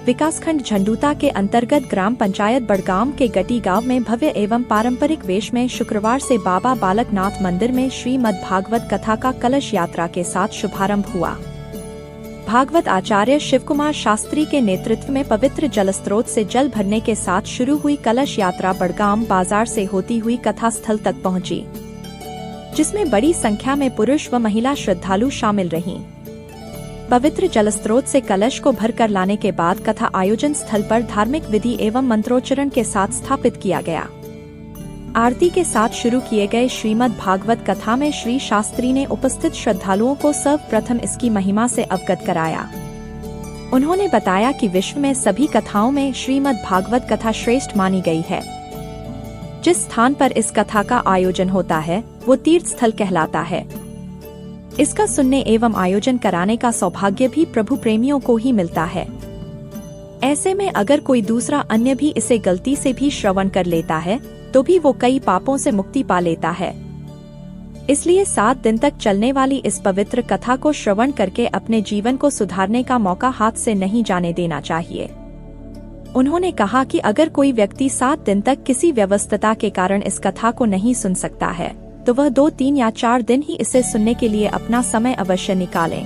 विकासखंड झंडूता के अंतर्गत ग्राम पंचायत बड़गाम के गटी गांव में भव्य एवं पारंपरिक वेश में शुक्रवार से बाबा बालकनाथ मंदिर में श्रीमद् भागवत कथा का कलश यात्रा के साथ शुभारंभ हुआ। भागवत आचार्य शिवकुमार शास्त्री के नेतृत्व में पवित्र जलस्रोत से जल भरने के साथ शुरू हुई कलश यात्रा बड़गाम बाजार से होती हुई कथा स्थल तक पहुंची, जिसमें बड़ी संख्या में पुरुष व महिला श्रद्धालु शामिल रहीं। पवित्र जलस्रोत से कलश को भरकर लाने के बाद कथा आयोजन स्थल पर धार्मिक विधि एवं मंत्रोच्चारण के साथ स्थापित किया गया। आरती के साथ शुरू किए गए श्रीमद् भागवत कथा में श्री शास्त्री ने उपस्थित श्रद्धालुओं को सर्वप्रथम इसकी महिमा से अवगत कराया। उन्होंने बताया कि विश्व में सभी कथाओं में श्रीमद् भागवत कथा श्रेष्ठ मानी गई है। जिस स्थान पर इस कथा का आयोजन होता है वो तीर्थ स्थल कहलाता है। इसका सुनने एवं आयोजन कराने का सौभाग्य भी प्रभु प्रेमियों को ही मिलता है। ऐसे में अगर कोई दूसरा अन्य भी इसे गलती से भी श्रवण कर लेता है तो भी वो कई पापों से मुक्ति पा लेता है। इसलिए 7 दिन तक चलने वाली इस पवित्र कथा को श्रवण करके अपने जीवन को सुधारने का मौका हाथ से नहीं जाने देना चाहिए। उन्होंने कहा कि अगर कोई व्यक्ति 7 दिन तक किसी व्यस्तता के कारण इस कथा को नहीं सुन सकता है तो वह 2, 3 या 4 दिन ही इसे सुनने के लिए अपना समय अवश्य निकालें,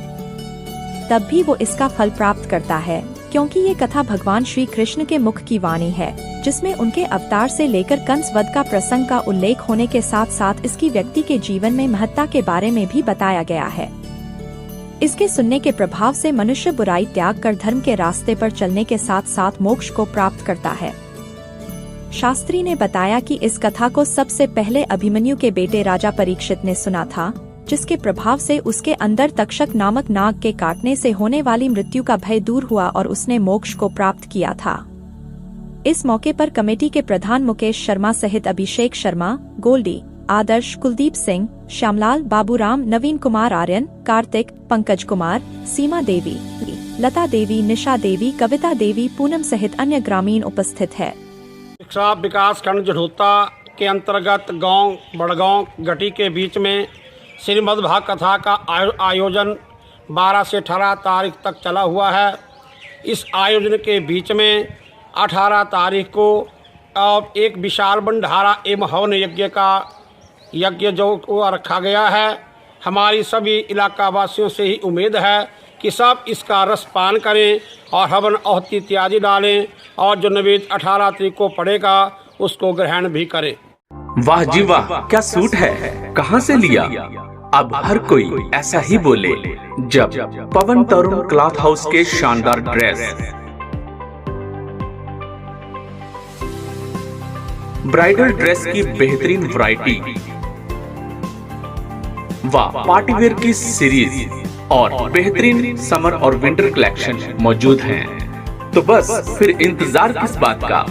तब भी वो इसका फल प्राप्त करता है, क्योंकि ये कथा भगवान श्री कृष्ण के मुख की वाणी है, जिसमें उनके अवतार से लेकर कंस वध का प्रसंग का उल्लेख होने के साथ साथ इसकी व्यक्ति के जीवन में महत्ता के बारे में भी बताया गया है। इसके सुनने के प्रभाव से मनुष्य बुराई त्याग कर धर्म के रास्ते पर चलने के साथ साथ मोक्ष को प्राप्त करता है। शास्त्री ने बताया कि इस कथा को सबसे पहले अभिमन्यु के बेटे राजा परीक्षित ने सुना था, जिसके प्रभाव से उसके अंदर तक्षक नामक नाग के काटने से होने वाली मृत्यु का भय दूर हुआ और उसने मोक्ष को प्राप्त किया था। इस मौके पर कमेटी के प्रधान मुकेश शर्मा सहित अभिषेक शर्मा, गोल्डी, आदर्श, कुलदीप सिंह, श्यामलाल, बाबूराम, नवीन कुमार आर्यन, कार्तिक, पंकज कुमार, सीमा देवी, लता देवी, निशा देवी, कविता देवी, पूनम सहित अन्य ग्रामीण उपस्थित है। विकास खंड झंडूता के अंतर्गत गांव बड़गांव गटी के बीच में श्रीमद् भागवत कथा का आयोजन 12 से 18 तारीख तक चला हुआ है। इस आयोजन के बीच में 18 तारीख को एक विशाल भंडारा एवं हवन यज्ञ जो रखा गया है। हमारी सभी इलाका वासियों से ही उम्मीद है कि सब इसका रसपान करें और हवन आहुति इत्यादि डालें और जो नैवेद्य 18 तारीख को पड़ेगा उसको ग्रहण भी करें। वाह जी वाह, क्या सूट है, कहाँ से लिया? अब हर कोई ऐसा ही बोले जब पवन तरुण क्लॉथ हाउस के शानदार ड्रेस, ब्राइडल ड्रेस की बेहतरीन वैरायटी व पार्टीवेयर की सीरीज और बेहतरीन समर और विंटर कलेक्शन मौजूद हैं। तो बस फिर इंतजार किस बात का?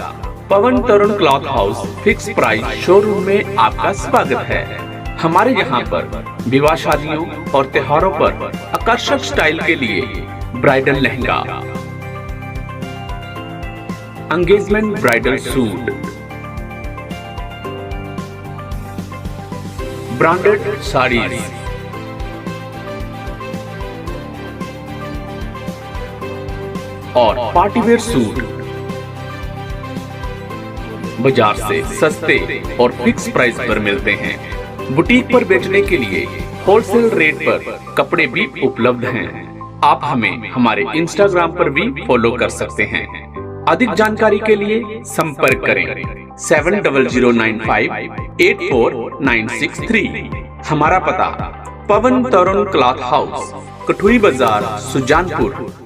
Pawan Tarun cloth house fix price showroom में आपका स्वागत है। हमारे यहाँ पर विवाह शादियों और त्योहारों पर आकर्षक स्टाइल के लिए bridal lehenga, engagement bridal suit, branded saris, और पार्टीवेयर सूट बाजार से सस्ते और फिक्स प्राइस पर मिलते हैं। बुटीक पर बेचने के लिए होलसेल रेट पर कपड़े भी उपलब्ध हैं। आप हमें हमारे इंस्टाग्राम पर भी फॉलो कर सकते हैं। अधिक जानकारी के लिए संपर्क करें 7095849663। हमारा पता पवन तरुण क्लॉथ हाउस, कठुई बाजार, सुजानपुर।